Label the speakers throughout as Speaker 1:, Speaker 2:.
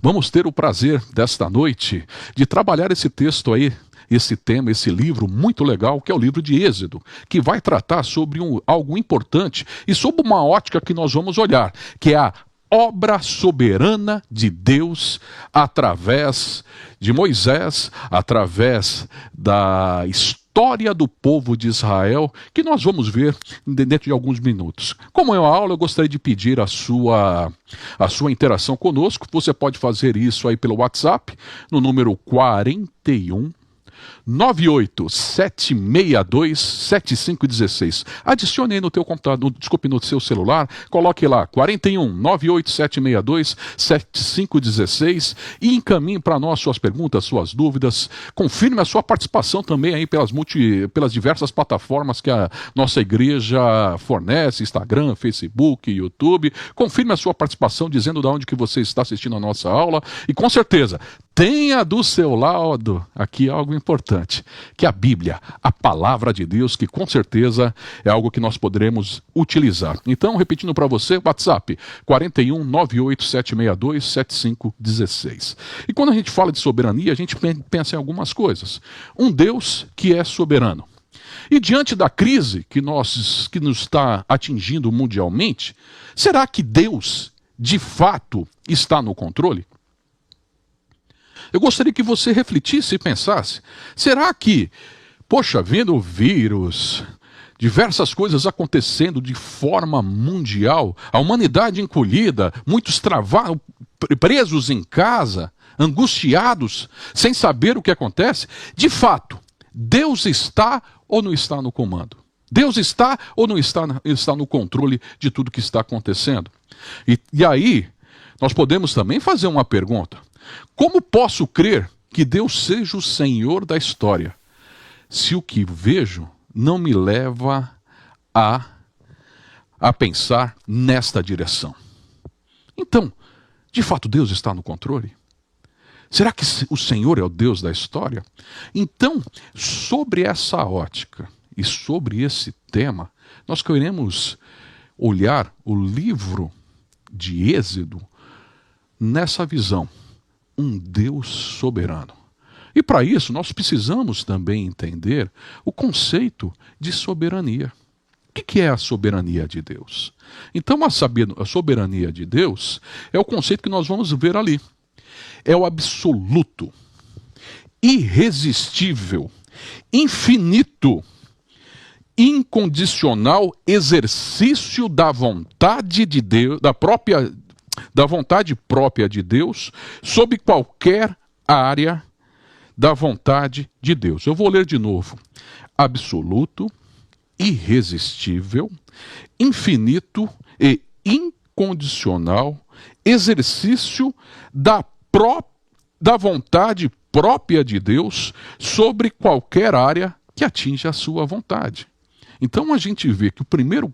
Speaker 1: Vamos ter o prazer desta noite de trabalhar esse texto aí, esse tema, esse livro muito legal, que é o livro de Êxodo, que vai tratar sobre algo importante e sobre uma ótica que nós vamos olhar, que é a obra soberana de Deus através de Moisés, através da história do povo de Israel, que nós vamos ver dentro de alguns minutos. Como é uma aula, eu gostaria de pedir a sua interação conosco. Você pode fazer isso aí pelo WhatsApp, no número 41 987627516. Adicione aí no teu computador, no seu celular, coloque lá 41 987627516 e encaminhe para nós suas perguntas, suas dúvidas. Confirme a sua participação também aí pelas diversas plataformas que a nossa igreja fornece, Instagram, Facebook, YouTube. Confirme a sua participação dizendo de onde que você está assistindo a nossa aula e com certeza tenha do seu lado aqui algo importante, que é a Bíblia, a palavra de Deus, que com certeza é algo que nós poderemos utilizar. Então, repetindo para você, WhatsApp 41 987627516. E quando a gente fala de soberania, a gente pensa em algumas coisas. Um Deus que é soberano. E diante da crise que nos está atingindo mundialmente, será que Deus, de fato, está no controle? Eu gostaria que você refletisse e pensasse, será que, vendo o vírus, diversas coisas acontecendo de forma mundial, a humanidade encolhida, muitos travados, presos em casa, angustiados, sem saber o que acontece, de fato, Deus está ou não está no comando? Deus está ou não está no controle de tudo que está acontecendo? E aí, nós podemos também fazer uma pergunta. Como posso crer que Deus seja o Senhor da história, se o que vejo não me leva a pensar nesta direção? Então, de fato, Deus está no controle? Será que o Senhor é o Deus da história? Então, sobre essa ótica e sobre esse tema, nós queremos olhar o livro de Êxodo nessa visão. Um Deus soberano. E para isso nós precisamos também entender o conceito de soberania. O que é a soberania de Deus? Então a soberania de Deus é o conceito que nós vamos ver ali. É o absoluto, irresistível, infinito, incondicional exercício da vontade de Deus, da vontade própria de Deus sobre qualquer área da vontade de Deus. Eu vou ler de novo. Absoluto, irresistível, infinito e incondicional exercício da vontade própria de Deus sobre qualquer área que atinja a sua vontade. Então a gente vê que a primeira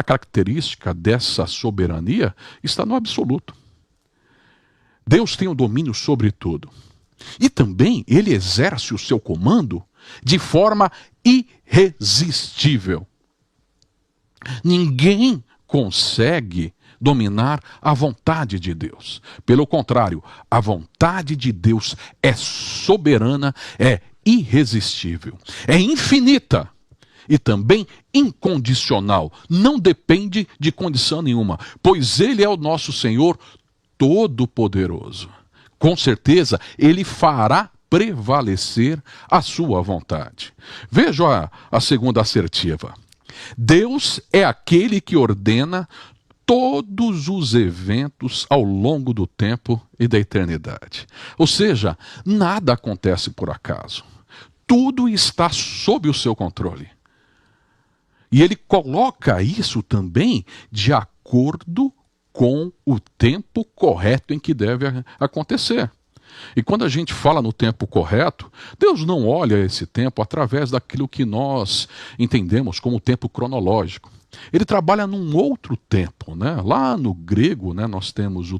Speaker 1: característica dessa soberania está no absoluto. Deus tem o domínio sobre tudo. E também ele exerce o seu comando de forma irresistível. Ninguém consegue dominar a vontade de Deus. Pelo contrário, a vontade de Deus é soberana, é irresistível, é infinita e também incondicional. Não depende de condição nenhuma, pois ele é o nosso Senhor Todo-Poderoso. Com certeza, ele fará prevalecer a sua vontade. Veja a segunda assertiva. Deus é aquele que ordena todos os eventos ao longo do tempo e da eternidade. Ou seja, nada acontece por acaso. Tudo está sob o seu controle. E ele coloca isso também de acordo com o tempo correto em que deve acontecer. E quando a gente fala no tempo correto, Deus não olha esse tempo através daquilo que nós entendemos como tempo cronológico. Ele trabalha num outro tempo, né? Lá no grego, né, nós temos o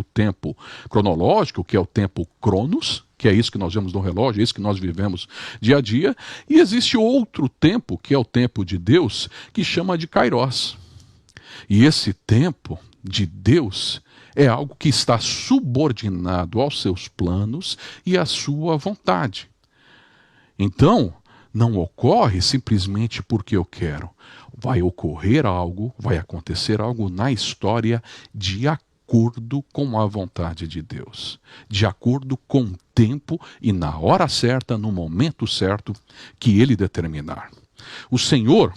Speaker 1: tempo cronológico, que é o tempo cronos, que é isso que nós vemos no relógio, é isso que nós vivemos dia a dia, e existe outro tempo, que é o tempo de Deus, que chama de Kairos. E esse tempo de Deus é algo que está subordinado aos seus planos e à sua vontade. Então, não ocorre simplesmente porque eu quero. Vai ocorrer algo, vai acontecer algo na história de acordo com a vontade de Deus. De acordo com o tempo e na hora certa, no momento certo que Ele determinar. O Senhor,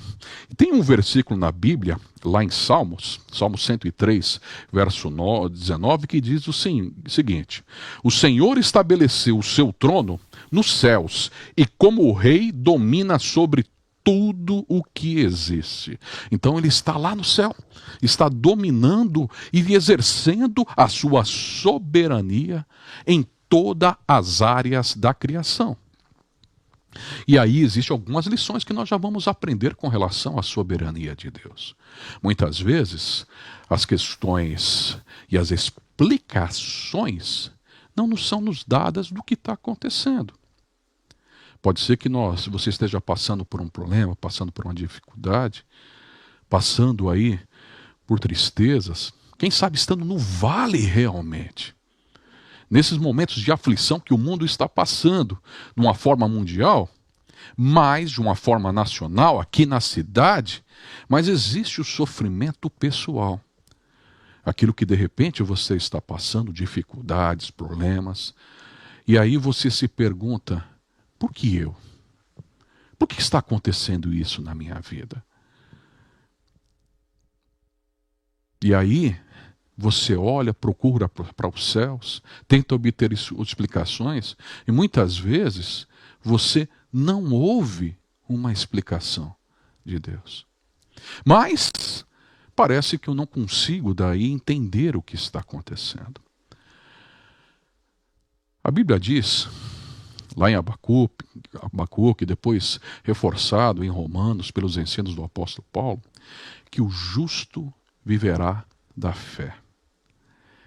Speaker 1: tem um versículo na Bíblia, lá em Salmos, Salmo 103, verso 19, que diz o seguinte: o Senhor estabeleceu o seu trono nos céus, e como o rei domina sobre tudo o que existe. Então ele está lá no céu, está dominando e exercendo a sua soberania em todas as áreas da criação. E aí existem algumas lições que nós já vamos aprender com relação à soberania de Deus. Muitas vezes, as questões e as explicações não nos são nos dadas do que está acontecendo. Pode ser que você esteja passando por um problema, passando por uma dificuldade, passando aí por tristezas, quem sabe estando no vale realmente. Nesses momentos de aflição que o mundo está passando, de uma forma mundial, mas de uma forma nacional, aqui na cidade, mas existe o sofrimento pessoal. Aquilo que de repente você está passando, dificuldades, problemas, e aí você se pergunta, por que eu? Por que está acontecendo isso na minha vida? E aí você olha, procura para os céus, tenta obter explicações, e muitas vezes você não ouve uma explicação de Deus. Mas parece que eu não consigo daí entender o que está acontecendo. A Bíblia diz, lá em Abacuque, depois reforçado em Romanos pelos ensinos do apóstolo Paulo, que o justo viverá da fé.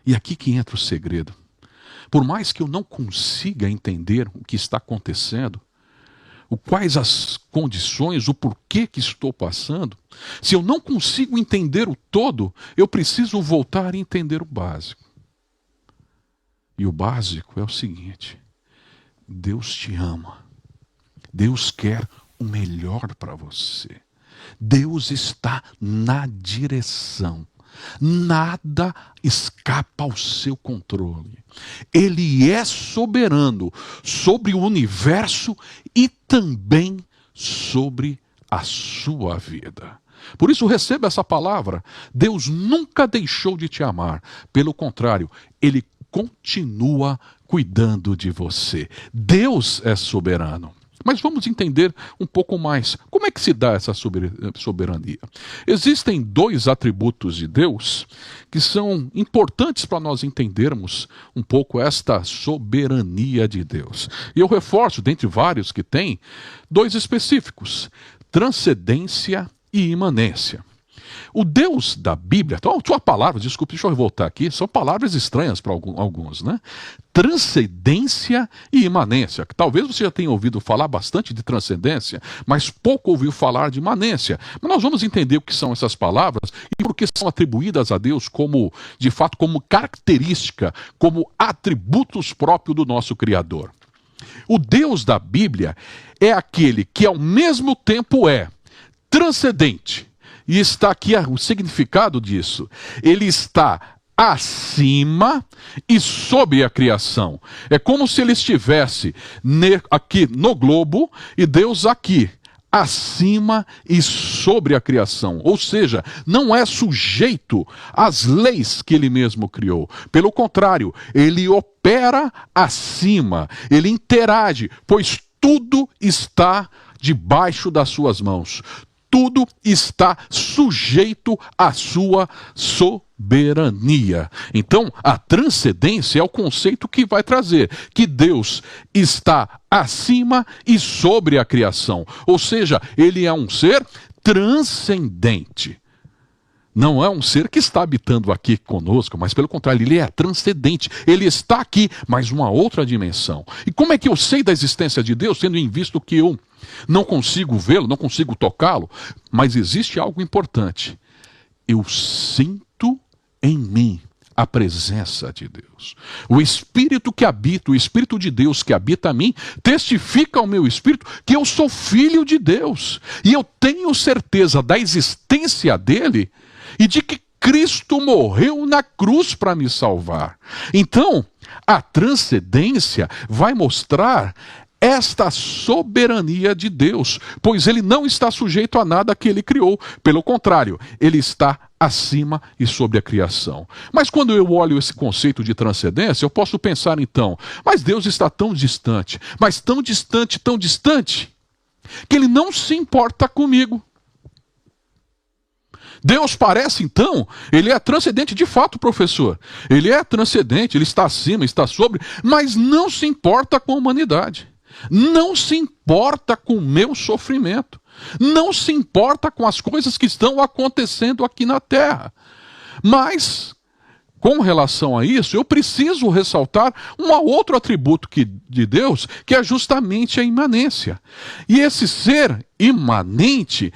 Speaker 1: E aqui que entra o segredo. Por mais que eu não consiga entender o que está acontecendo, quais as condições, o porquê que estou passando, se eu não consigo entender o todo, eu preciso voltar a entender o básico. E o básico é o seguinte: Deus te ama. Deus quer o melhor para você. Deus está na direção. Nada escapa ao seu controle. Ele é soberano sobre o universo e também sobre a sua vida. Por isso receba essa palavra. Deus nunca deixou de te amar. Pelo contrário, Ele continua cuidando de você. Deus é soberano. Mas vamos entender um pouco mais. Como é que se dá essa soberania? Existem dois atributos de Deus que são importantes para nós entendermos um pouco esta soberania de Deus. E eu reforço, dentre vários que tem, dois específicos: transcendência e imanência. O Deus da Bíblia, então, a tua palavra, desculpe, deixa eu voltar aqui, são palavras estranhas para alguns, né? Transcendência e imanência. Talvez você já tenha ouvido falar bastante de transcendência, mas pouco ouviu falar de imanência. Mas nós vamos entender o que são essas palavras e por que são atribuídas a Deus como, de fato, como característica, como atributos próprios do nosso Criador. O Deus da Bíblia é aquele que ao mesmo tempo é transcendente. E está aqui o significado disso. Ele está acima e sobre a criação. É como se ele estivesse aqui no globo e Deus aqui, acima e sobre a criação. Ou seja, não é sujeito às leis que ele mesmo criou. Pelo contrário, ele opera acima, ele interage, pois tudo está debaixo das suas mãos. Tudo está sujeito à sua soberania. Então, a transcendência é o conceito que vai trazer que Deus está acima e sobre a criação. Ou seja, ele é um ser transcendente. Não é um ser que está habitando aqui conosco, mas pelo contrário, ele é transcendente. Ele está aqui, mas uma outra dimensão. E como é que eu sei da existência de Deus, tendo em vista que eu não consigo vê-lo, não consigo tocá-lo? Mas existe algo importante. Eu sinto em mim a presença de Deus. O Espírito que habita, o Espírito de Deus que habita em mim, testifica ao meu espírito que eu sou filho de Deus. E eu tenho certeza da existência dele e de que Cristo morreu na cruz para me salvar. Então, a transcendência vai mostrar esta soberania de Deus, pois ele não está sujeito a nada que ele criou. Pelo contrário, ele está acima e sobre a criação. Mas quando eu olho esse conceito de transcendência, eu posso pensar então, mas Deus está tão distante, mas tão distante, que ele não se importa comigo. Deus parece, então, ele é transcendente de fato, professor. Ele é transcendente, ele está acima, está sobre, mas não se importa com a humanidade. Não se importa com o meu sofrimento. Não se importa com as coisas que estão acontecendo aqui na terra. Mas, com relação a isso, eu preciso ressaltar um outro atributo de Deus, que é justamente a imanência. E esse ser imanente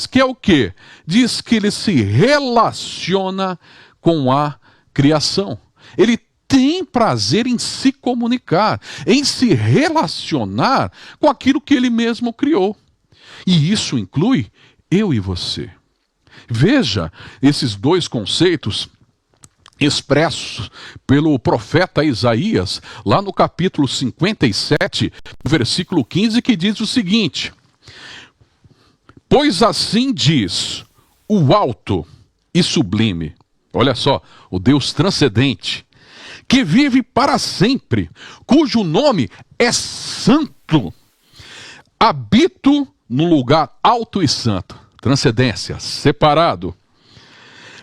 Speaker 1: que é o quê? Diz que ele se relaciona com a criação. Ele tem prazer em se comunicar, em se relacionar com aquilo que ele mesmo criou. E isso inclui eu e você. Veja esses dois conceitos expressos pelo profeta Isaías, lá no capítulo 57, versículo 15, que diz o seguinte: pois assim diz o alto e sublime, olha só, o Deus transcendente, que vive para sempre, cujo nome é santo. Habito no lugar alto e santo, transcendência, separado,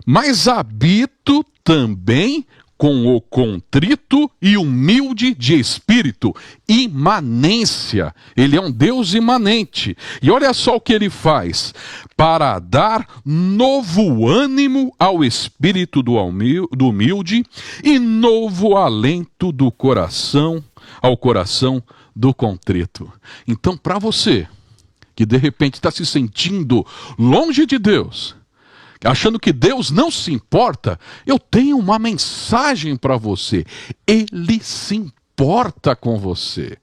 Speaker 1: mas habito também com o contrito e humilde de espírito, imanência. Ele é um Deus imanente. E olha só o que ele faz: para dar novo ânimo ao espírito do humilde e novo alento do coração, ao coração do contrito. Então, para você que de repente está se sentindo longe de Deus, achando que Deus não se importa, eu tenho uma mensagem para você. Ele se importa com você.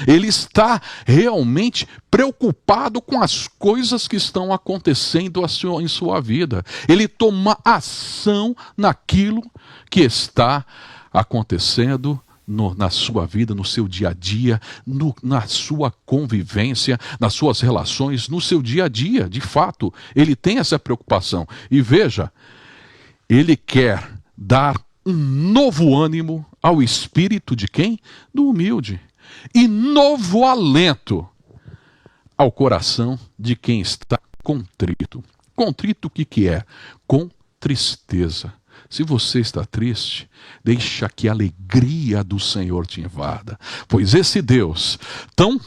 Speaker 1: Ele está realmente preocupado com as coisas que estão acontecendo em sua vida. Ele toma ação naquilo que está acontecendo na sua vida, no seu dia a dia, na sua convivência, nas suas relações, no seu dia a dia. De fato, ele tem essa preocupação. E veja, ele quer dar um novo ânimo ao espírito de quem? Do humilde. E novo alento ao coração de quem está contrito. Contrito o que é? Com tristeza. Se você está triste, deixa que a alegria do Senhor te invada. Pois esse Deus, tão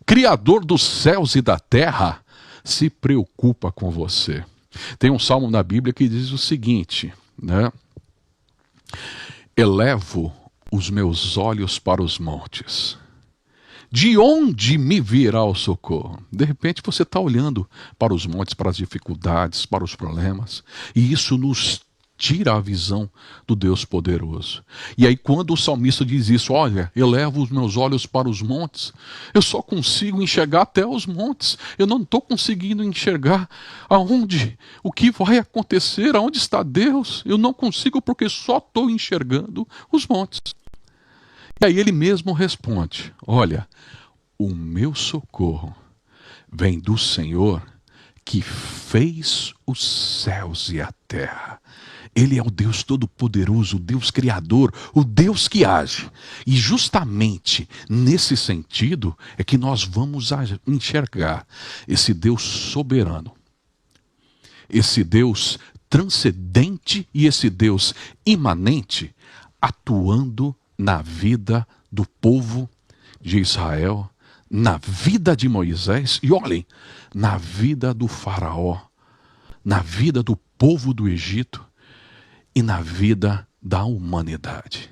Speaker 1: criador dos céus e da terra, se preocupa com você. Tem um salmo na Bíblia que diz o seguinte, né? Elevo os meus olhos para os montes. De onde me virá o socorro? De repente você está olhando para os montes, para as dificuldades, para os problemas, e isso nos tira a visão do Deus poderoso. E aí quando o salmista diz isso, olha, elevo os meus olhos para os montes, eu só consigo enxergar até os montes, eu não estou conseguindo enxergar aonde, o que vai acontecer, aonde está Deus, eu não consigo porque só estou enxergando os montes. E aí ele mesmo responde, olha, o meu socorro vem do Senhor que fez os céus e a terra. Ele é o Deus Todo-Poderoso, o Deus Criador, o Deus que age. E justamente nesse sentido é que nós vamos enxergar esse Deus soberano, esse Deus transcendente e esse Deus imanente atuando na vida do povo de Israel, na vida de Moisés e olhem, na vida do faraó, na vida do povo do Egito e na vida da humanidade.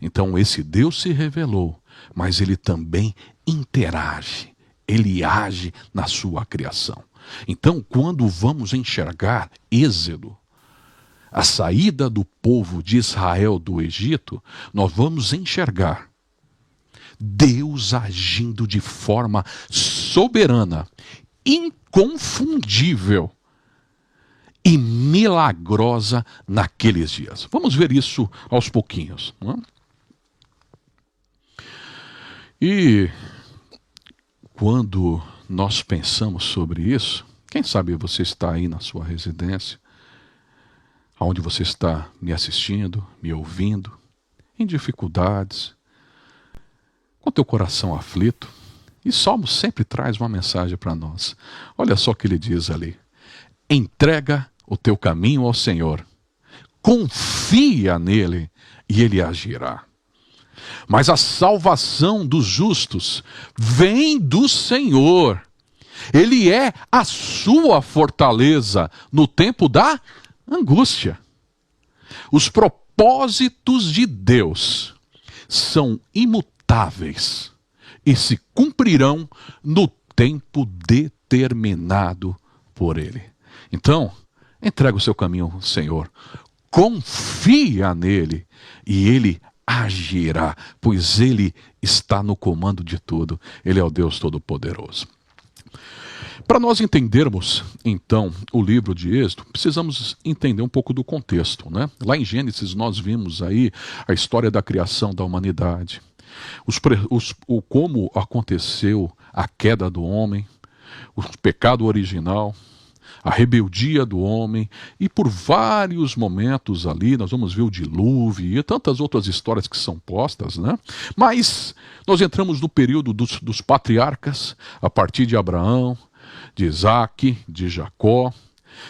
Speaker 1: Então esse Deus se revelou, mas ele também interage, ele age na sua criação. Então quando vamos enxergar Êxodo, a saída do povo de Israel do Egito, nós vamos enxergar Deus agindo de forma soberana, inconfundível e milagrosa naqueles dias. Vamos ver isso aos pouquinhos. Não é? E quando nós pensamos sobre isso, quem sabe você está aí na sua residência, onde você está me assistindo, me ouvindo, em dificuldades, com teu coração aflito, e Salmo sempre traz uma mensagem para nós. Olha só o que ele diz ali: entrega o teu caminho ao Senhor, confia nele e ele agirá. Mas a salvação dos justos vem do Senhor. Ele é a sua fortaleza no tempo da angústia. Os propósitos de Deus são imutáveis e se cumprirão no tempo determinado por Ele. Então, entrega o seu caminho ao Senhor, confia nele e Ele agirá, pois Ele está no comando de tudo. Ele é o Deus Todo-Poderoso. Para nós entendermos, então, o livro de Êxodo, precisamos entender um pouco do contexto, né? Lá em Gênesis nós vimos aí a história da criação da humanidade, como aconteceu a queda do homem, o pecado original, a rebeldia do homem, e por vários momentos ali, nós vamos ver o dilúvio e tantas outras histórias que são postas, né? Mas nós entramos no período dos patriarcas, a partir de Abraão, de Isaac, de Jacó,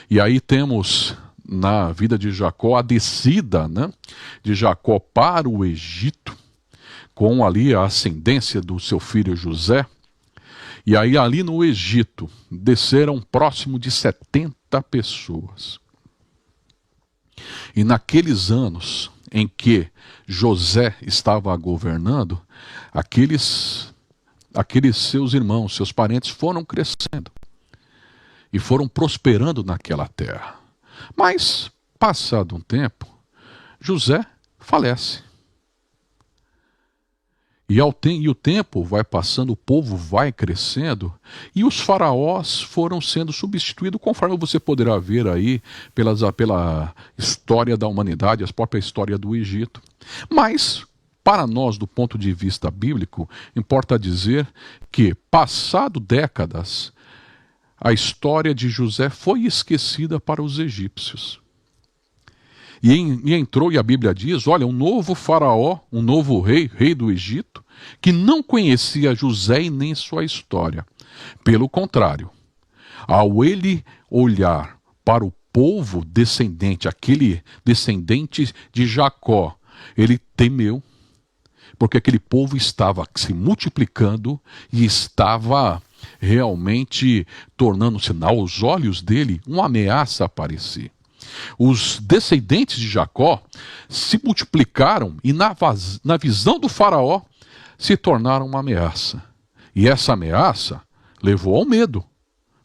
Speaker 1: e aí temos na vida de Jacó a descida, né, de Jacó para o Egito, com ali a ascendência do seu filho José. E aí ali no Egito desceram próximo de 70 pessoas. E naqueles anos em que José estava governando, aqueles seus irmãos, seus parentes foram crescendo e foram prosperando naquela terra. Mas, passado um tempo, José falece. E o tempo vai passando, o povo vai crescendo, e os faraós foram sendo substituídos, conforme você poderá ver aí pela história da humanidade, a própria história do Egito. Mas, para nós, do ponto de vista bíblico, importa dizer que, passado décadas, a história de José foi esquecida para os egípcios. E entrou, e a Bíblia diz, olha, um novo faraó, um novo rei do Egito, que não conhecia José e nem sua história. Pelo contrário, ao ele olhar para o povo descendente, aquele descendente de Jacó, ele temeu, porque aquele povo estava se multiplicando e estava realmente tornando-se, aos olhos dele, uma ameaça a aparecer. Os descendentes de Jacó se multiplicaram e na visão do faraó se tornaram uma ameaça. E essa ameaça levou ao medo.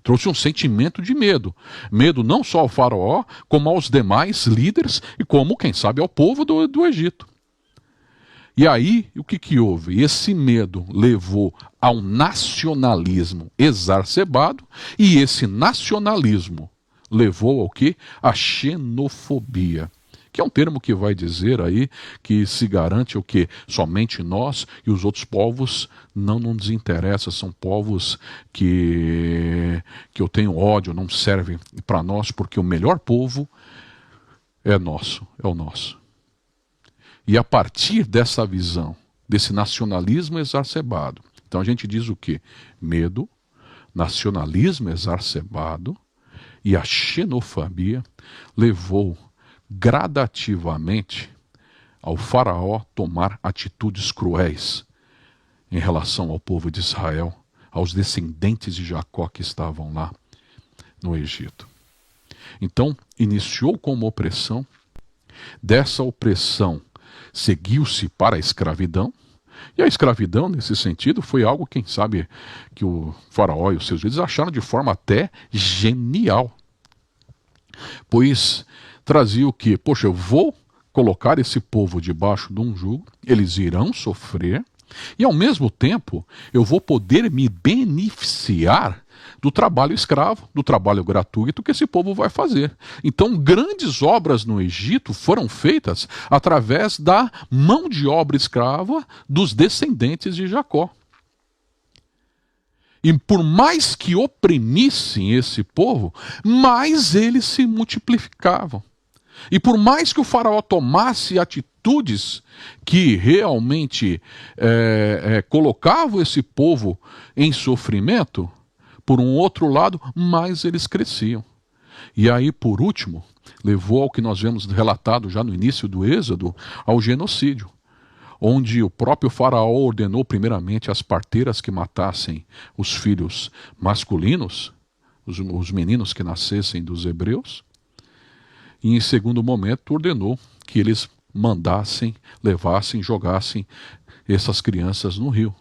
Speaker 1: Trouxe um sentimento de medo. Medo não só ao faraó, como aos demais líderes e como, quem sabe, ao povo do Egito. E aí, o que houve? Esse medo levou a um nacionalismo exacerbado, e esse nacionalismo levou ao quê? A xenofobia, que é um termo que vai dizer aí que se garante o quê? Somente nós e os outros povos não nos interessa, são povos que eu tenho ódio, não servem para nós, porque o melhor povo é nosso, é o nosso. E a partir dessa visão, desse nacionalismo exacerbado, então a gente diz o quê? Medo, nacionalismo exacerbado e a xenofobia levou gradativamente ao faraó tomar atitudes cruéis em relação ao povo de Israel, aos descendentes de Jacó que estavam lá no Egito. Então, iniciou com uma opressão, dessa opressão seguiu-se para a escravidão, e a escravidão, nesse sentido, foi algo, quem sabe, que o faraó e os seus líderes acharam de forma até genial. Pois trazia o quê? Poxa, eu vou colocar esse povo debaixo de um jugo, eles irão sofrer, e ao mesmo tempo eu vou poder me beneficiar do trabalho escravo, do trabalho gratuito que esse povo vai fazer. Então, grandes obras no Egito foram feitas através da mão de obra escrava dos descendentes de Jacó. E por mais que oprimissem esse povo, mais eles se multiplicavam. E por mais que o faraó tomasse atitudes que realmente colocavam esse povo em sofrimento, por um outro lado, mais eles cresciam. E aí, por último, levou ao que nós vemos relatado já no início do Êxodo, ao genocídio, onde o próprio faraó ordenou primeiramente às parteiras que matassem os filhos masculinos, os meninos que nascessem dos hebreus, e em segundo momento ordenou que eles mandassem, levassem, jogassem essas crianças no rio.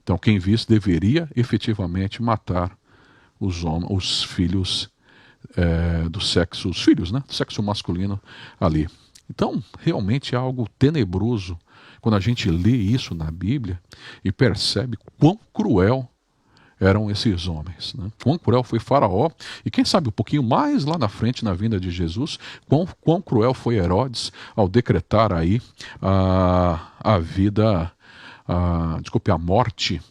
Speaker 1: Então quem visse deveria efetivamente matar os filhos do sexo, os filhos, né, do sexo masculino ali. Então realmente é algo tenebroso quando a gente lê isso na Bíblia e percebe quão cruel eram esses homens, né? Quão cruel foi Faraó, e quem sabe um pouquinho mais lá na frente, na vinda de Jesus, quão cruel foi Herodes ao decretar aí a morte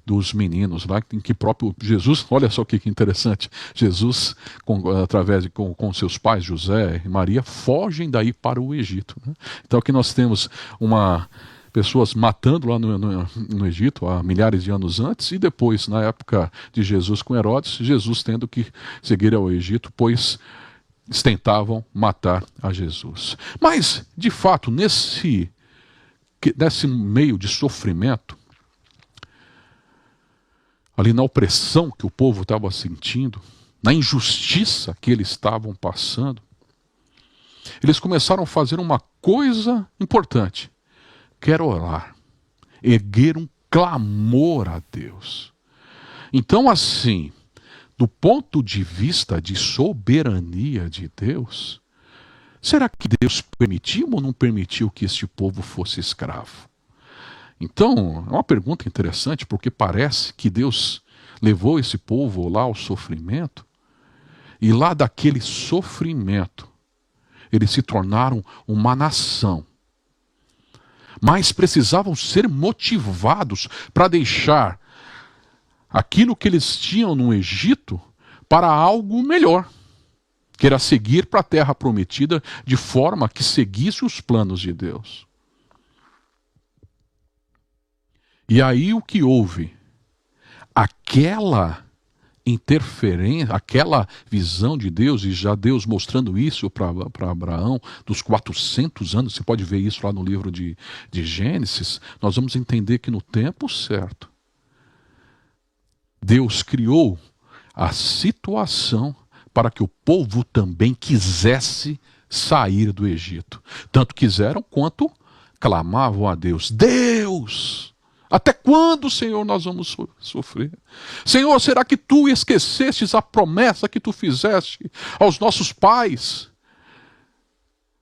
Speaker 1: dos meninos, lá em que próprio Jesus, olha só que interessante, Jesus, com seus pais, José e Maria, fogem daí para o Egito, né? Então aqui nós temos pessoas matando lá no Egito há milhares de anos antes, e depois, na época de Jesus com Herodes, Jesus tendo que seguir ao Egito, pois tentavam matar a Jesus. Mas, de fato, nesse meio de sofrimento, ali na opressão que o povo estava sentindo, na injustiça que eles estavam passando, eles começaram a fazer uma coisa importante: quero orar, erguer um clamor a Deus. Então, assim, do ponto de vista de soberania de Deus, será que Deus permitiu ou não permitiu que este povo fosse escravo? Então, é uma pergunta interessante, porque parece que Deus levou esse povo lá ao sofrimento, e lá daquele sofrimento, eles se tornaram uma nação. Mas precisavam ser motivados para deixar aquilo que eles tinham no Egito para algo melhor, que era seguir para a terra prometida de forma que seguisse os planos de Deus. E aí o que houve? Aquela interferência, aquela visão de Deus, e já Deus mostrando isso para Abraão, dos 400 anos, você pode ver isso lá no livro de Gênesis, nós vamos entender que no tempo certo, Deus criou a situação para que o povo também quisesse sair do Egito. Tanto quiseram quanto clamavam a Deus: Deus! Até quando, Senhor, nós vamos sofrer? Senhor, será que tu esquecestes a promessa que tu fizeste aos nossos pais?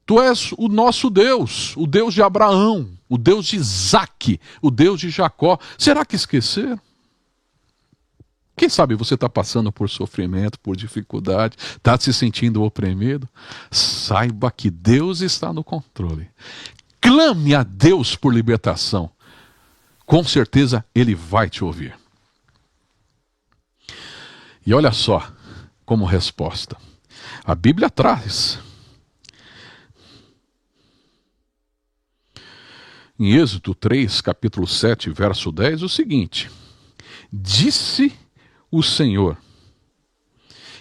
Speaker 1: Tu és o nosso Deus, o Deus de Abraão, o Deus de Isaque, o Deus de Jacó. Será que esqueceram? Quem sabe você está passando por sofrimento, por dificuldade, está se sentindo oprimido? Saiba que Deus está no controle. Clame a Deus por libertação. Com certeza Ele vai te ouvir. E olha só, como resposta, a Bíblia traz, em Êxodo 3, capítulo 7, verso 10, o seguinte: disse o Senhor,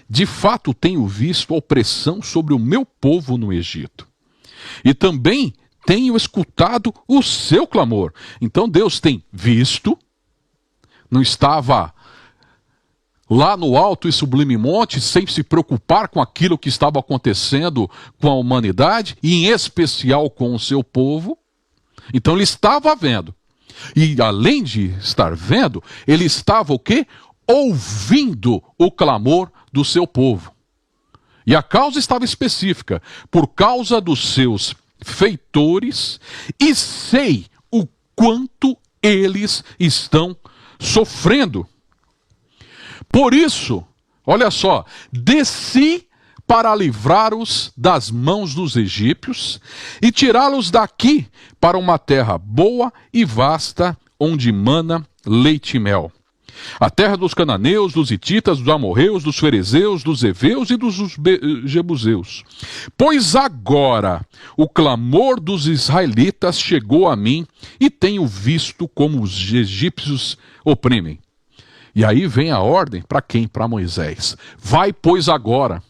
Speaker 1: de fato tenho visto a opressão sobre o meu povo no Egito, e também tenho escutado o seu clamor. Então Deus tem visto, não estava lá no alto e sublime monte, sem se preocupar com aquilo que estava acontecendo com a humanidade, e em especial com o seu povo. Então ele estava vendo. E além de estar vendo, ele estava o quê? Ouvindo o clamor do seu povo. E a causa estava específica, por causa dos seus feitores, e sei o quanto eles estão sofrendo. Por isso, olha só, desci para livrar-os das mãos dos egípcios e tirá-los daqui para uma terra boa e vasta, onde mana leite e mel. A terra dos cananeus, dos hititas, dos amorreus, dos ferezeus, dos heveus e dos jebuseus. Pois agora o clamor dos israelitas chegou a mim e tenho visto como os egípcios oprimem. E aí vem a ordem para quem? Para Moisés. Vai, pois, agora.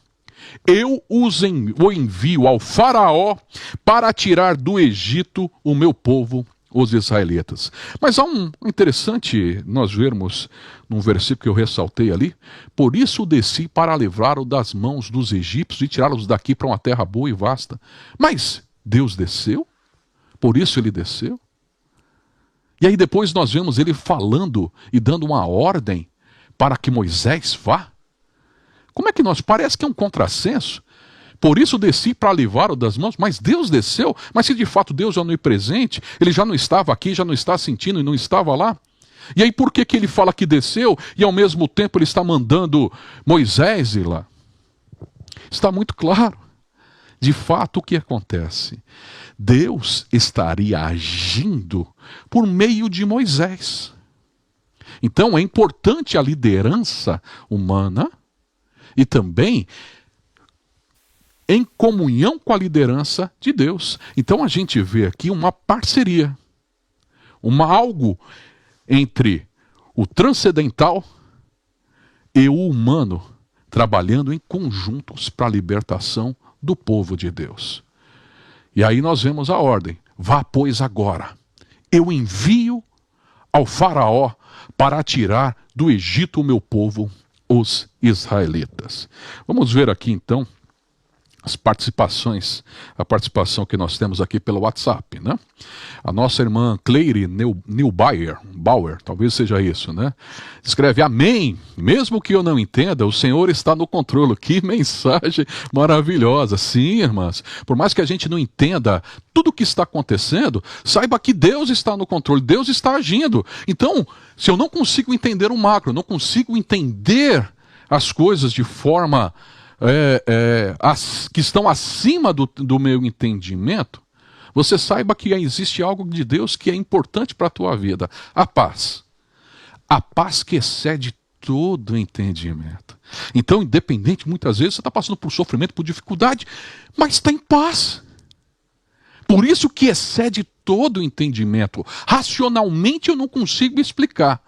Speaker 1: Eu o envio ao faraó para tirar do Egito o meu povo, os israelitas. Mas há um interessante nós vermos num versículo que eu ressaltei ali. Por isso desci para livrá-lo das mãos dos egípcios e tirá-los daqui para uma terra boa e vasta. Mas Deus desceu? Por isso ele desceu? E aí depois nós vemos ele falando e dando uma ordem para que Moisés vá. Como é que parece que é um contrassenso. Por isso desci para livrar-o das mãos, mas Deus desceu. Mas se de fato Deus já não é presente, ele já não estava aqui, já não está sentindo e não estava lá. E aí por que ele fala que desceu e ao mesmo tempo ele está mandando Moisés ir lá? Está muito claro. De fato, o que acontece? Deus estaria agindo por meio de Moisés. Então é importante a liderança humana e também em comunhão com a liderança de Deus. Então a gente vê aqui uma parceria, algo entre o transcendental e o humano, trabalhando em conjuntos para a libertação do povo de Deus. E aí nós vemos a ordem: vá, pois, agora. Eu envio ao faraó para tirar do Egito o meu povo, os israelitas. Vamos ver aqui então as participações, a participação que nós temos aqui pelo WhatsApp, né? A nossa irmã Cleire Neubauer, talvez seja isso, né? Escreve: amém, mesmo que eu não entenda, o Senhor está no controle. Que mensagem maravilhosa. Sim, irmãs, por mais que a gente não entenda tudo o que está acontecendo, saiba que Deus está no controle, Deus está agindo. Então, se eu não consigo entender o macro, não consigo entender as coisas de forma que estão acima do meu entendimento, você saiba que existe algo de Deus que é importante para a tua vida: a paz. A paz que excede todo entendimento. Então, independente, muitas vezes você está passando por sofrimento, por dificuldade, mas está em paz. Por isso que excede todo entendimento. Racionalmente eu não consigo explicar,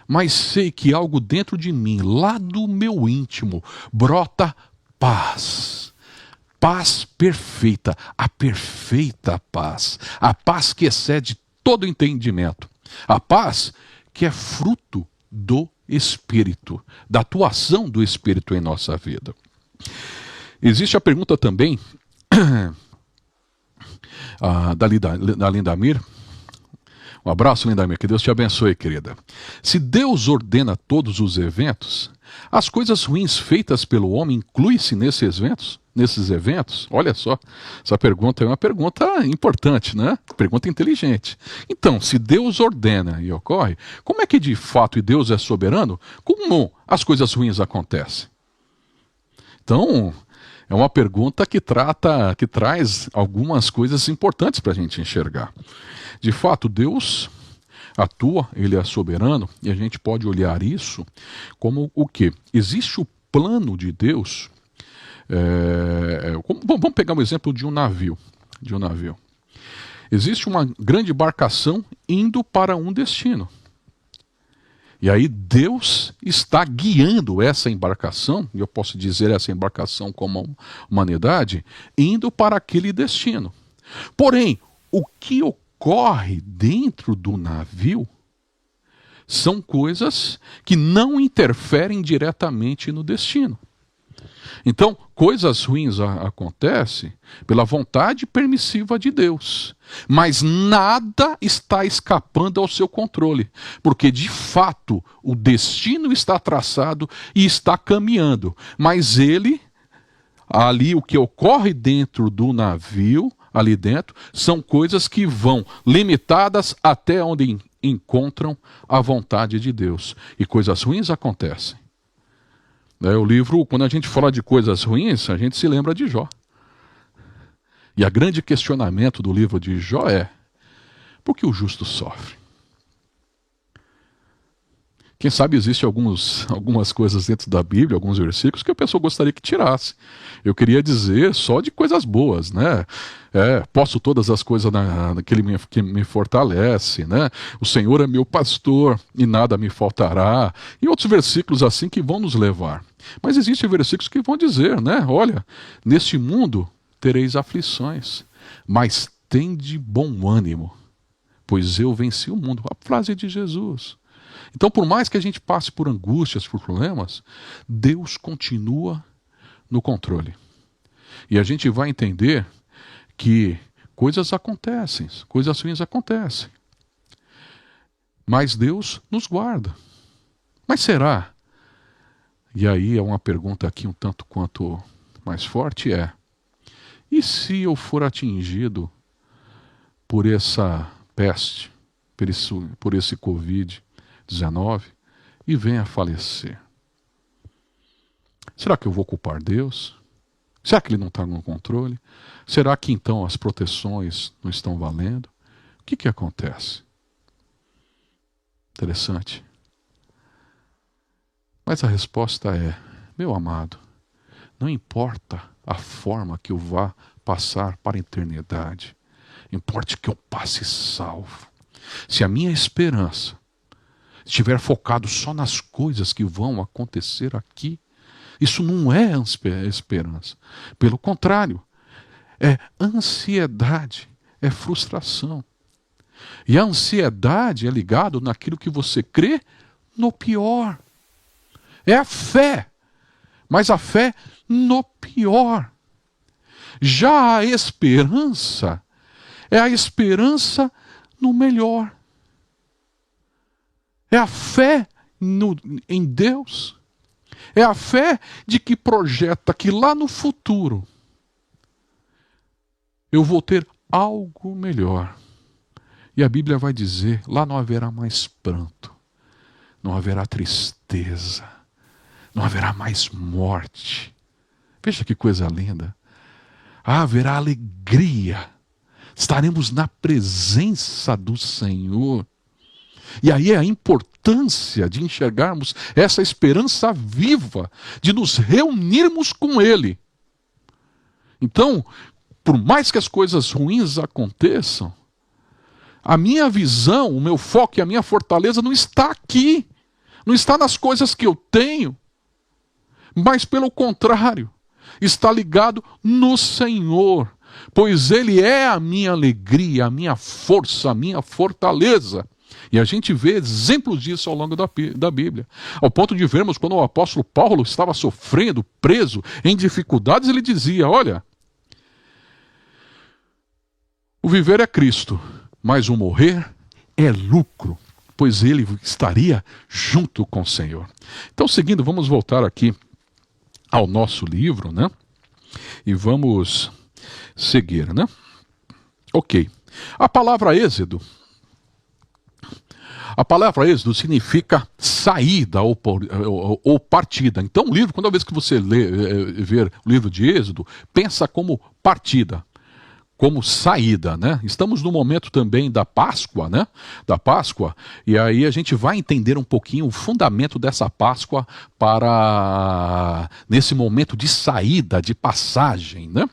Speaker 1: mas sei que algo dentro de mim, lá do meu íntimo, brota paz. Paz perfeita, a perfeita paz. A paz que excede todo entendimento. A paz que é fruto do Espírito, da atuação do Espírito em nossa vida. Existe a pergunta também da Lindamir. Um abraço, Lindamir, que Deus te abençoe, querida. Se Deus ordena todos os eventos, as coisas ruins feitas pelo homem incluem-se nesses eventos? Olha só, essa pergunta é uma pergunta importante, né? Pergunta inteligente. Então, se Deus ordena e ocorre, como é que de fato Deus é soberano? Como as coisas ruins acontecem? Então, é uma pergunta que traz algumas coisas importantes para a gente enxergar. De fato, Deus atua, Ele é soberano, e a gente pode olhar isso como o quê? Existe o plano de Deus. Vamos pegar um exemplo de um navio. Existe uma grande embarcação indo para um destino. E aí Deus está guiando essa embarcação, e eu posso dizer essa embarcação como a humanidade, indo para aquele destino. Porém, o que ocorre dentro do navio são coisas que não interferem diretamente no destino. Então, coisas ruins acontecem pela vontade permissiva de Deus. Mas nada está escapando ao seu controle. Porque, de fato, o destino está traçado e está caminhando. Mas Ele ali o que ocorre dentro do navio, ali dentro, são coisas que vão limitadas até onde encontram a vontade de Deus. E coisas ruins acontecem. O livro, quando a gente fala de coisas ruins, a gente se lembra de Jó. E o grande questionamento do livro de Jó é: por que o justo sofre? Quem sabe existe algumas coisas dentro da Bíblia, alguns versículos que a pessoa gostaria que tirasse. Eu queria dizer só de coisas boas, né? Posso todas as coisas que me fortalece, né? O Senhor é meu pastor e nada me faltará. E outros versículos assim que vão nos levar. Mas existem versículos que vão dizer, né? Olha, neste mundo tereis aflições, mas tende bom ânimo, pois eu venci o mundo. A frase de Jesus. Então, por mais que a gente passe por angústias, por problemas, Deus continua no controle. E a gente vai entender que coisas acontecem, coisas ruins acontecem. Mas Deus nos guarda. Mas será? E aí é uma pergunta aqui um tanto quanto mais forte, e se eu for atingido por essa peste, por esse Covid-19 e venha a falecer? Será que eu vou culpar Deus? Será que Ele não está no controle? Será que então as proteções não estão valendo? O que acontece? Interessante. Mas a resposta é: meu amado, não importa a forma que eu vá passar para a eternidade, importa que eu passe salvo. Se a minha esperança estiver focado só nas coisas que vão acontecer aqui, isso não é esperança. Pelo contrário, é ansiedade, é frustração. E a ansiedade é ligada naquilo que você crê no pior. É a fé, mas a fé no pior. Já a esperança é a esperança no melhor. É a fé em Deus. É a fé de que projeta que lá no futuro eu vou ter algo melhor. E a Bíblia vai dizer, lá não haverá mais pranto, não haverá tristeza, não haverá mais morte. Veja que coisa linda. Haverá alegria. Estaremos na presença do Senhor. E aí é a importância de enxergarmos essa esperança viva, de nos reunirmos com Ele. Então, por mais que as coisas ruins aconteçam, a minha visão, o meu foco e a minha fortaleza não está aqui. Não está nas coisas que eu tenho. Mas pelo contrário, está ligado no Senhor. Pois Ele é a minha alegria, a minha força, a minha fortaleza. E a gente vê exemplos disso ao longo da Bíblia. Ao ponto de vermos quando o apóstolo Paulo estava sofrendo, preso, em dificuldades, ele dizia, olha, o viver é Cristo, mas o morrer é lucro, pois ele estaria junto com o Senhor. Então, seguindo, vamos voltar aqui ao nosso livro, né? E vamos seguir, né? Ok. A palavra Êxodo significa saída ou partida. Então, o livro, quando vez que você ver o livro de Êxodo, pensa como partida, como saída, né? Estamos no momento também da Páscoa, né? Da Páscoa, e aí a gente vai entender um pouquinho o fundamento dessa Páscoa para nesse momento de saída, de passagem, né?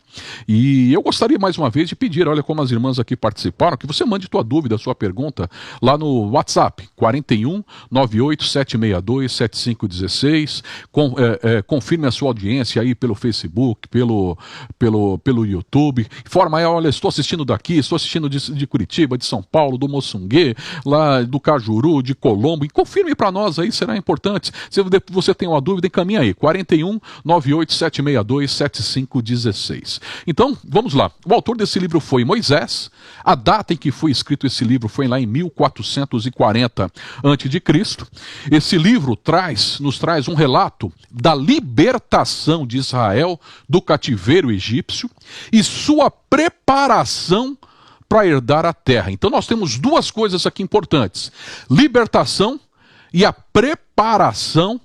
Speaker 1: E eu gostaria mais uma vez de pedir, olha como as irmãs aqui participaram, que você mande tua dúvida, sua pergunta lá no WhatsApp, 41 98 762 7516, confirme a sua audiência aí pelo Facebook, pelo YouTube, forma aí, olha, olha, estou assistindo daqui, estou assistindo de Curitiba, de São Paulo, do Moçungue, lá do Cajuru, de Colombo, e confirme para nós aí, será importante. Se você tem uma dúvida, encaminha aí, 41 98 762 7516. Então, vamos lá. O autor desse livro foi Moisés. A data em que foi escrito esse livro foi lá em 1440 a.C. Esse livro nos traz um relato da libertação de Israel do cativeiro egípcio e sua preparação para herdar a terra. Então nós temos duas coisas aqui importantes: libertação e a preparação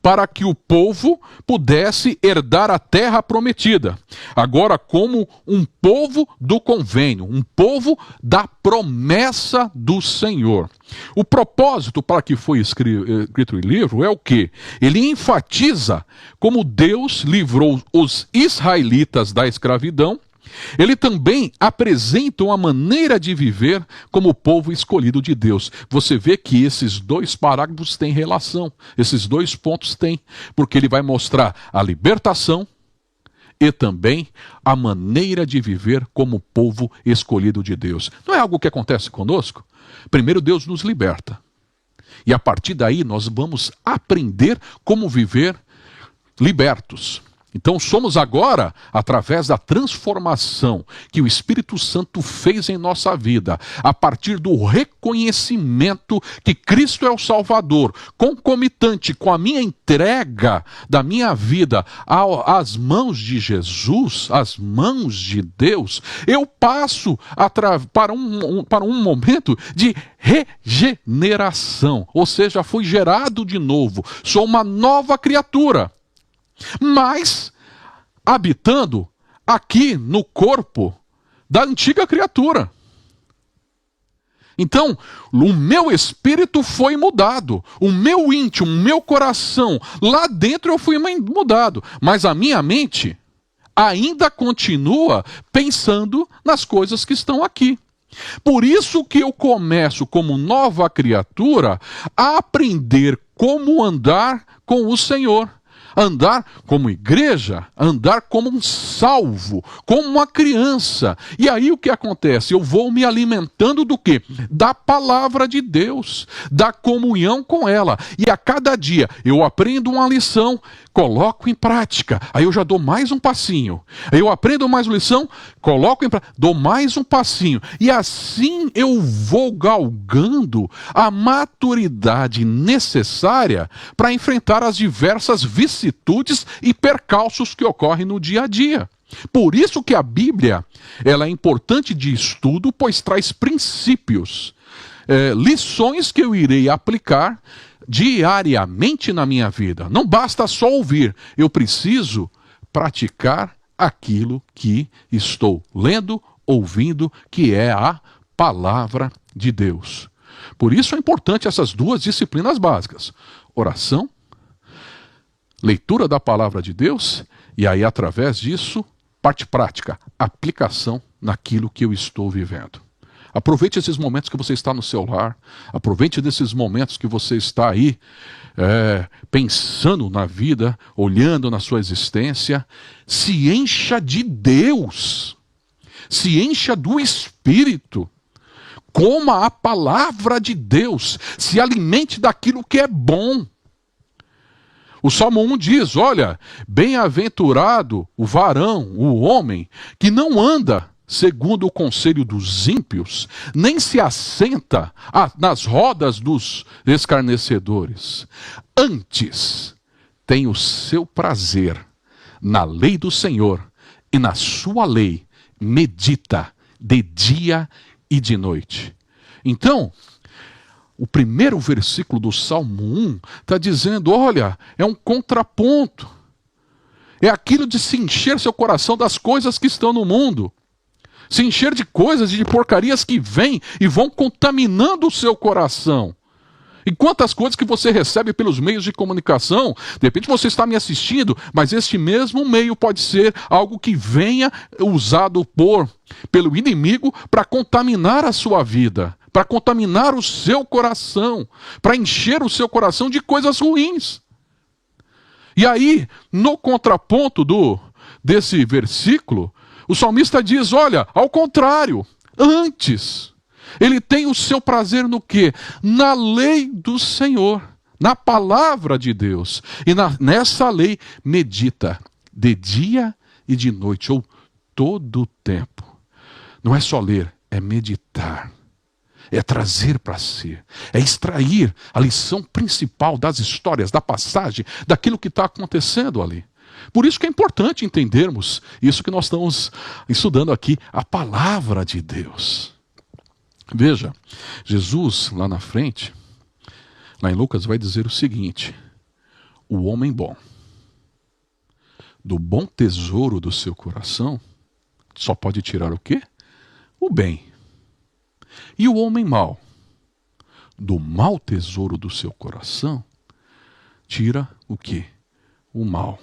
Speaker 1: para que o povo pudesse herdar a terra prometida. Agora, como um povo do convênio, um povo da promessa do Senhor. O propósito para que foi escrito o livro é o quê? Ele enfatiza como Deus livrou os israelitas da escravidão. Ele também apresenta uma maneira de viver como povo escolhido de Deus. Você vê que esses dois parágrafos têm relação, esses dois pontos têm, porque ele vai mostrar a libertação e também a maneira de viver como povo escolhido de Deus. Não é algo que acontece conosco? Primeiro Deus nos liberta, e a partir daí nós vamos aprender como viver libertos. Então somos agora, através da transformação que o Espírito Santo fez em nossa vida, a partir do reconhecimento que Cristo é o Salvador, concomitante com a minha entrega da minha vida às mãos de Jesus, às mãos de Deus, eu passo para um momento de regeneração, ou seja, fui gerado de novo, sou uma nova criatura. Mas habitando aqui no corpo da antiga criatura. Então, o meu espírito foi mudado, o meu íntimo, o meu coração, lá dentro eu fui mudado, mas a minha mente ainda continua pensando nas coisas que estão aqui. Por isso que eu começo, como nova criatura, a aprender como andar com o Senhor. Andar como igreja, andar como um salvo, como uma criança. E aí o que acontece? Eu vou me alimentando do quê? Da palavra de Deus, da comunhão com ela. E a cada dia eu aprendo uma lição, coloco em prática. Aí eu já dou mais um passinho. Aí eu aprendo mais uma lição, coloco em prática, dou mais um passinho. E assim eu vou galgando a maturidade necessária para enfrentar as diversas vicissitudes e percalços que ocorrem no dia a dia. Por isso que a Bíblia ela é importante de estudo, pois traz princípios, lições que eu irei aplicar diariamente na minha vida. Não basta só ouvir, eu preciso praticar aquilo que estou lendo, ouvindo, que é a palavra de Deus. Por isso é importante essas duas disciplinas básicas: oração, leitura da palavra de Deus, e aí através disso, parte prática, aplicação naquilo que eu estou vivendo. Aproveite esses momentos que você está no seu lar, aproveite desses momentos que você está aí pensando na vida, olhando na sua existência, se encha de Deus, se encha do Espírito, coma a palavra de Deus, se alimente daquilo que é bom. O Salmo 1 diz, olha, bem-aventurado o varão, o homem, que não anda segundo o conselho dos ímpios, nem se assenta nas rodas dos escarnecedores. Antes, tem o seu prazer na lei do Senhor, e na sua lei medita de dia e de noite. Então, o primeiro versículo do Salmo 1 está dizendo, olha, é um contraponto. É aquilo de se encher seu coração das coisas que estão no mundo. Se encher de coisas e de porcarias que vêm e vão contaminando o seu coração. E quantas coisas que você recebe pelos meios de comunicação, de repente você está me assistindo, mas este mesmo meio pode ser algo que venha usado pelo inimigo para contaminar a sua vida, para contaminar o seu coração, para encher o seu coração de coisas ruins. E aí, no contraponto desse versículo, O salmista diz, olha, ao contrário, antes, ele tem o seu prazer no quê? Na lei do Senhor, na palavra de Deus. E nessa lei medita de dia e de noite, ou todo o tempo. Não é só ler, é meditar. É trazer para si, é extrair a lição principal das histórias, da passagem, daquilo que está acontecendo ali. Por isso que é importante entendermos isso que nós estamos estudando aqui, a palavra de Deus. Veja, Jesus lá na frente, lá em Lucas, vai dizer o seguinte: o homem bom, do bom tesouro do seu coração, só pode tirar o quê? O bem. E o homem mau, do mau tesouro do seu coração, tira o quê? O mal.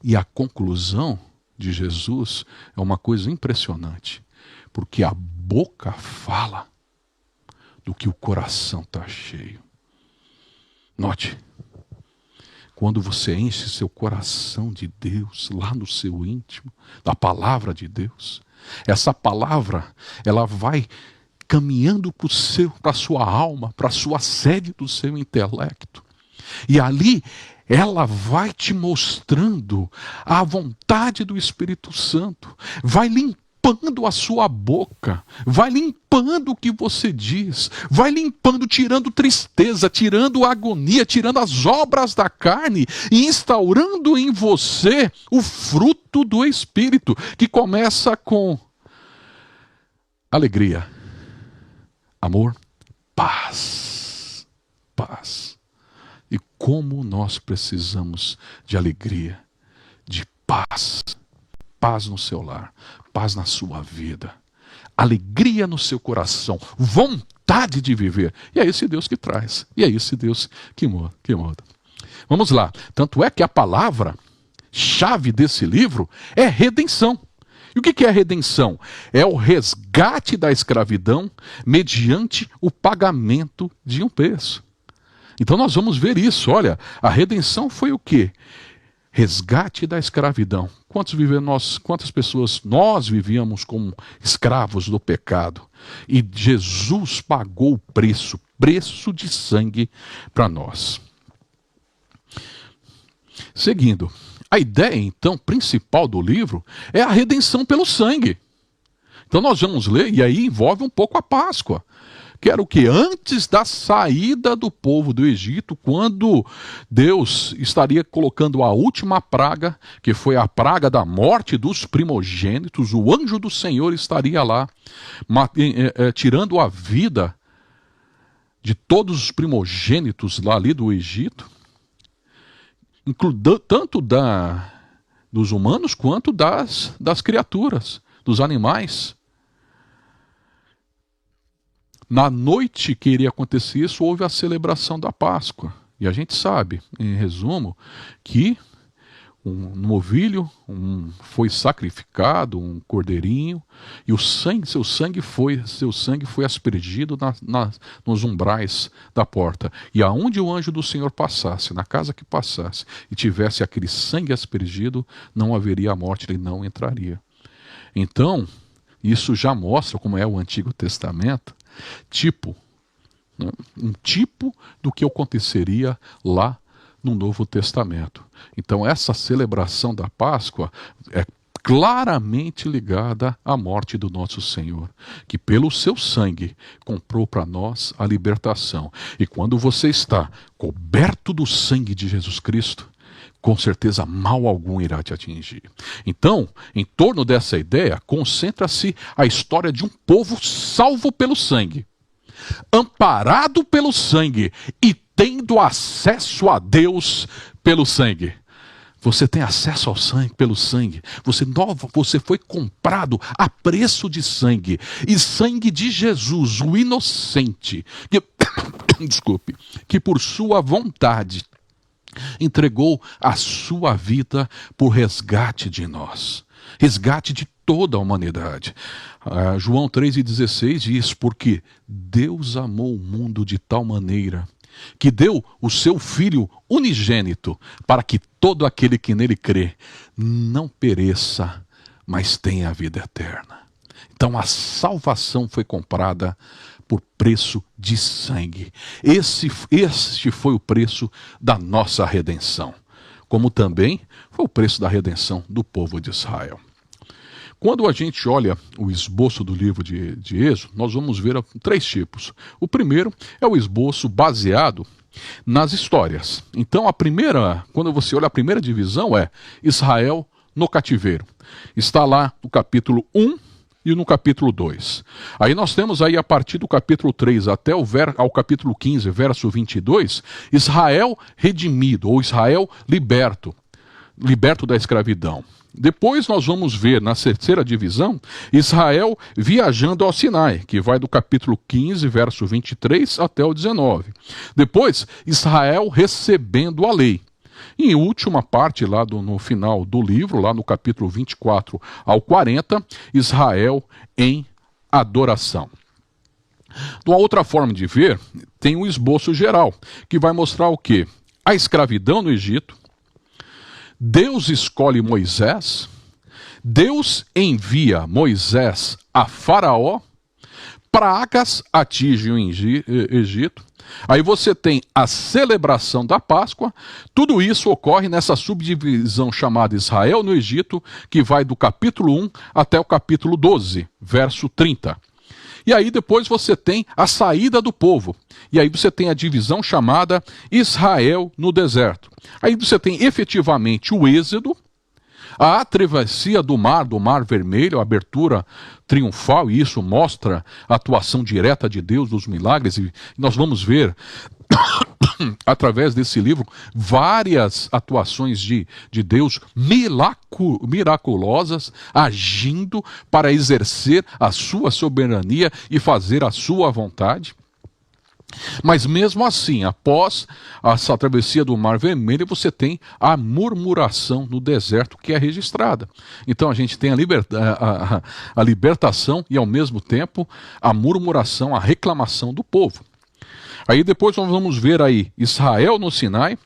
Speaker 1: E a conclusão de Jesus é uma coisa impressionante, porque a boca fala do que o coração está cheio. Note, quando você enche seu coração de Deus, lá no seu íntimo, da palavra de Deus, essa palavra, ela vai caminhando para a sua alma, para a sua sede do seu intelecto. E ali ela vai te mostrando a vontade do Espírito Santo, vai limpando a sua boca, vai limpando o que você diz, vai limpando, tirando tristeza, tirando agonia, tirando as obras da carne e instaurando em você o fruto do Espírito, que começa com alegria, amor, paz. Paz. E como nós precisamos de alegria, de paz. Paz no seu lar, paz na sua vida, alegria no seu coração, vontade de viver. E é esse Deus que traz, e é esse Deus que muda. Vamos lá. Tanto é que a palavra-chave desse livro é redenção. E o que é redenção? É o resgate da escravidão mediante o pagamento de um preço. Então nós vamos ver isso. Olha, a redenção foi o quê? Resgate da escravidão. Quantas pessoas nós vivíamos como escravos do pecado? E Jesus pagou o preço de sangue para nós. Seguindo. A ideia, então, principal do livro é a redenção pelo sangue. Então nós vamos ler, e aí envolve um pouco a Páscoa. Que era o que? Antes da saída do povo do Egito, quando Deus estaria colocando a última praga, que foi a praga da morte dos primogênitos, o anjo do Senhor estaria lá, tirando a vida de todos os primogênitos lá ali do Egito, tanto dos humanos quanto das criaturas, dos animais. Na noite que iria acontecer isso, houve a celebração da Páscoa. E a gente sabe, em resumo, que um novilho foi sacrificado, um cordeirinho, e seu sangue foi aspergido nos umbrais da porta. E aonde o anjo do Senhor passasse, na casa que passasse, e tivesse aquele sangue aspergido, não haveria a morte, ele não entraria. Então, isso já mostra como é o Antigo Testamento, um tipo do que aconteceria lá no Novo Testamento. Então essa celebração da Páscoa é claramente ligada à morte do nosso Senhor, que pelo seu sangue comprou para nós a libertação. E quando você está coberto do sangue de Jesus Cristo, com certeza mal algum irá te atingir. Então, em torno dessa ideia, concentra-se a história de um povo salvo pelo sangue, amparado pelo sangue e tendo acesso a Deus pelo sangue. Você tem acesso ao sangue pelo sangue. Você foi comprado a preço de sangue. E sangue de Jesus, o inocente, que por sua vontade entregou a sua vida por resgate de nós. Resgate de toda a humanidade. João 3,16 diz: porque Deus amou o mundo de tal maneira que deu o seu Filho unigênito, para que todo aquele que nele crê não pereça, mas têm a vida eterna. Então a salvação foi comprada por preço de sangue. Este foi o preço da nossa redenção, como também foi o preço da redenção do povo de Israel. Quando a gente olha o esboço do livro de Êxodo, nós vamos ver 3 tipos. O primeiro é o esboço baseado nas histórias. Então quando você olha a primeira divisão é Israel no cativeiro. Está lá no capítulo 1 e no capítulo 2. Aí nós temos aí a partir do capítulo 3 até ao capítulo 15, verso 22, Israel redimido, ou Israel liberto da escravidão. Depois nós vamos ver na terceira divisão, Israel viajando ao Sinai, que vai do capítulo 15, verso 23 até o 19. Depois, Israel recebendo a lei. E em última parte, lá no final do livro, lá no capítulo 24 ao 40, Israel em adoração. De uma outra forma de ver, tem um esboço geral, que vai mostrar o quê? A escravidão no Egito, Deus escolhe Moisés, Deus envia Moisés a Faraó, pragas atingem o Egito, aí você tem a celebração da Páscoa, tudo isso ocorre nessa subdivisão chamada Israel no Egito, que vai do capítulo 1 até o capítulo 12, verso 30. E aí depois você tem a saída do povo. E aí você tem a divisão chamada Israel no deserto. Aí você tem efetivamente o êxodo, a travessia do Mar Vermelho, a abertura triunfal, e isso mostra a atuação direta de Deus nos milagres. E nós vamos ver, através desse livro, várias atuações de Deus miraculosas, agindo para exercer a sua soberania e fazer a sua vontade. Mas mesmo assim, após essa travessia do Mar Vermelho, você tem a murmuração no deserto que é registrada. Então a gente tem a libertação e ao mesmo tempo a murmuração, a reclamação do povo. Aí depois nós vamos ver aí Israel no Sinai,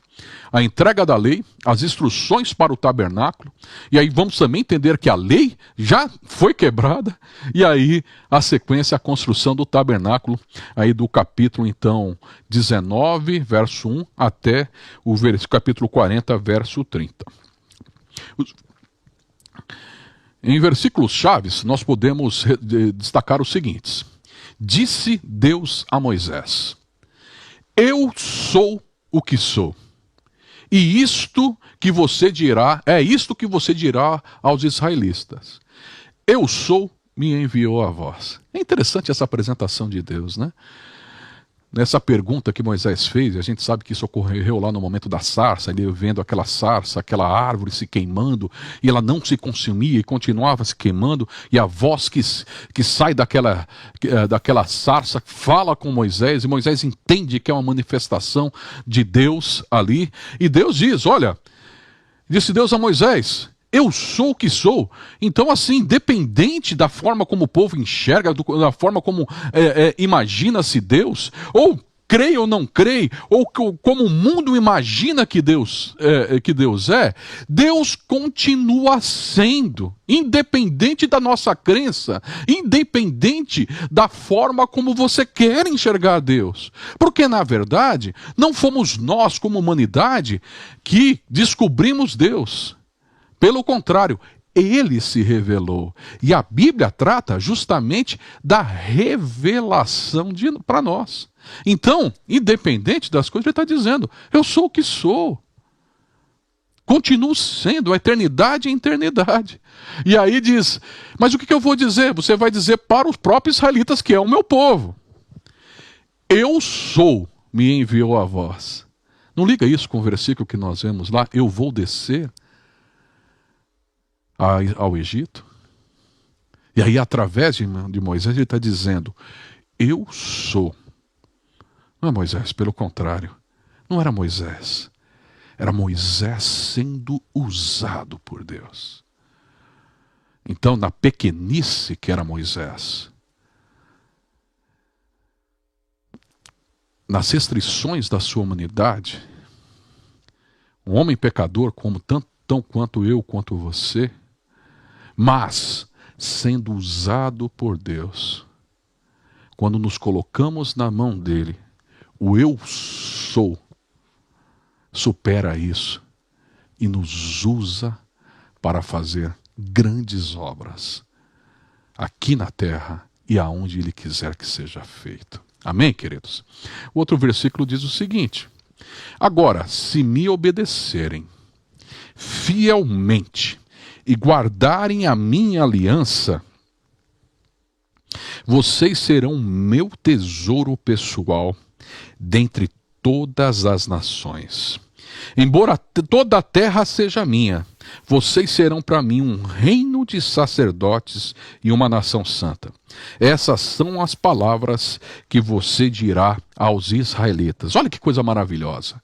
Speaker 1: a entrega da lei, as instruções para o tabernáculo, e aí vamos também entender que a lei já foi quebrada, e aí a sequência, a construção do tabernáculo, aí do capítulo então 19, verso 1, até o capítulo 40, verso 30. Em versículos chaves, nós podemos destacar os seguintes: disse Deus a Moisés: eu sou o que sou. E isto que você dirá aos israelitas: eu sou, me enviou a vós. É interessante essa apresentação de Deus, né? Nessa pergunta que Moisés fez, a gente sabe que isso ocorreu lá no momento da sarça, ele vendo aquela sarça, aquela árvore se queimando, e ela não se consumia e continuava se queimando, e a voz que sai daquela sarça fala com Moisés, e Moisés entende que é uma manifestação de Deus ali, e Deus diz, olha, disse Deus a Moisés: eu sou o que sou. Então, assim, independente da forma como o povo enxerga, da forma como imagina-se Deus, ou crê ou não crê, ou como o mundo imagina que Deus é, Deus continua sendo, independente da nossa crença, independente da forma como você quer enxergar Deus. Porque, na verdade, não fomos nós, como humanidade, que descobrimos Deus. Pelo contrário, ele se revelou. E a Bíblia trata justamente da revelação para nós. Então, independente das coisas, ele está dizendo: eu sou o que sou. Continuo sendo, a eternidade em eternidade. E aí diz, mas o que eu vou dizer? Você vai dizer para os próprios israelitas, que é o meu povo: eu sou, me enviou a vós. Não liga isso com o versículo que nós vemos lá: eu vou descer ao Egito. E aí, através de Moisés, ele está dizendo: eu sou. Não é Moisés, pelo contrário. Não era Moisés. Era Moisés sendo usado por Deus. Então, na pequenice que era Moisés, nas restrições da sua humanidade, um homem pecador como tão quanto eu, quanto você, Mas, sendo usado por Deus, quando nos colocamos na mão dele, o eu sou supera isso e nos usa para fazer grandes obras aqui na terra e aonde ele quiser que seja feito. Amém, queridos? O outro versículo diz o seguinte: agora, se me obedecerem fielmente e guardarem a minha aliança, vocês serão meu tesouro pessoal dentre todas as nações. Embora toda a terra seja minha, vocês serão para mim um reino de sacerdotes e uma nação santa. Essas são as palavras que você dirá aos israelitas. Olha que coisa maravilhosa.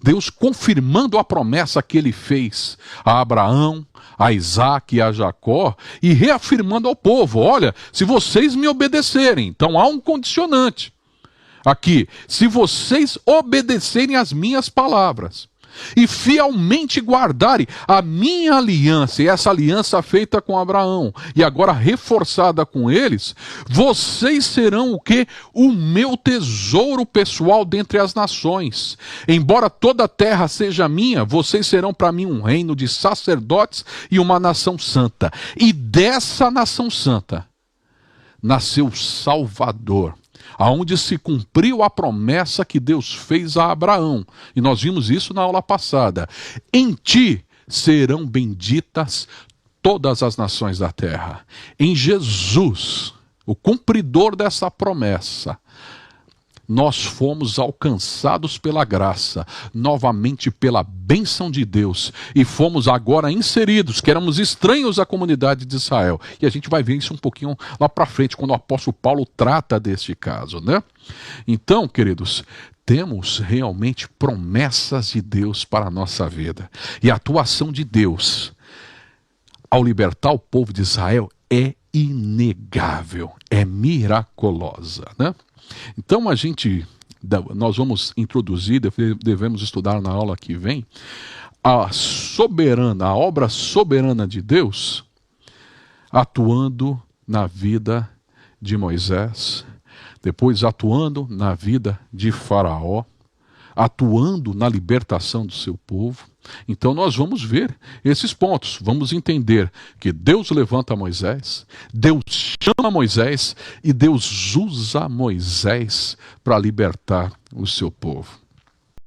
Speaker 1: Deus confirmando a promessa que ele fez a Abraão, a Isaac e a Jacó, e reafirmando ao povo: olha, se vocês me obedecerem, então há um condicionante aqui: se vocês obedecerem às minhas palavras e fielmente guardarem a minha aliança, e essa aliança feita com Abraão e agora reforçada com eles, vocês serão o quê? O meu tesouro pessoal dentre as nações. Embora toda a terra seja minha, vocês serão para mim um reino de sacerdotes e uma nação santa. E dessa nação santa nasceu o Salvador, aonde se cumpriu a promessa que Deus fez a Abraão. E nós vimos isso na aula passada. Em ti serão benditas todas as nações da terra. Em Jesus, o cumpridor dessa promessa, nós fomos alcançados pela graça, novamente pela bênção de Deus, e fomos agora inseridos, que éramos estranhos à comunidade de Israel. E a gente vai ver isso um pouquinho lá para frente, quando o apóstolo Paulo trata deste caso, né? Então, queridos, temos realmente promessas de Deus para a nossa vida. E a atuação de Deus ao libertar o povo de Israel é inegável, é miraculosa, né? Então nós vamos introduzir, devemos estudar na aula que vem, a obra soberana de Deus, atuando na vida de Moisés, depois atuando na vida de Faraó, atuando na libertação do seu povo. Então nós vamos ver esses pontos, vamos entender que Deus levanta Moisés, Deus chama Moisés e Deus usa Moisés para libertar o seu povo.